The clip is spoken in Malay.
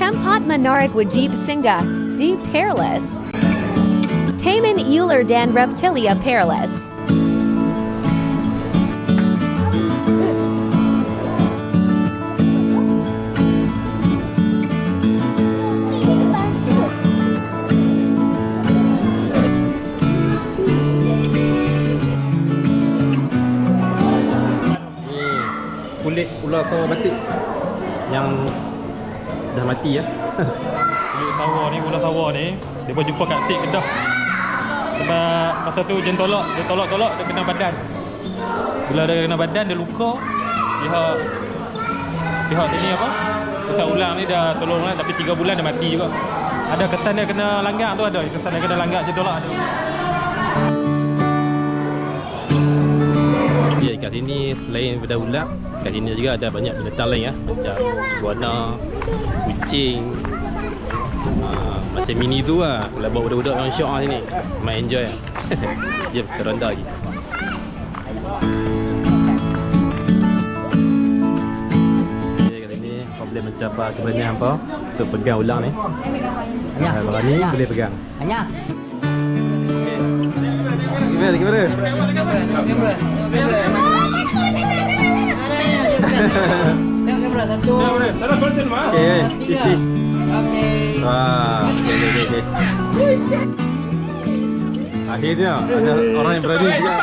Tempat menarik wajib singgah di Perlis. Taman ular dan reptilia Perlis. Kulit ular sawah batik yang dah mati ya. Kulit sawah ni, ular sawah ni dia pun jumpa kat Sik Kedah. Sebab masa tu dia tolak dia kena badan. Bila dia kena badan dia luka. Pihak sini apa? Pusat ular ni dah tolong lah, tapi 3 bulan dia mati juga. Ada kesan dia kena langgak tu, ada kesan dia kena langgak je tolak ada. Ya, kat sini selain daripada ular, kat sini juga ada banyak binatang lain ya, macam iguana, kucing, macam mini zoo lah. Kalau bawa budak-budak yang syok lah sini, main enjoy lah. Jom kita ronda lagi. Okay, kat sini apa boleh mencapai keberanian hampa untuk pegang ular ni. Berani boleh pegang. Hanya. Gimana? Tengok kamera satu. Salah person mah. Okey, isi. Okey. Wah, okey. Akhirnya ada orang yang berani juga.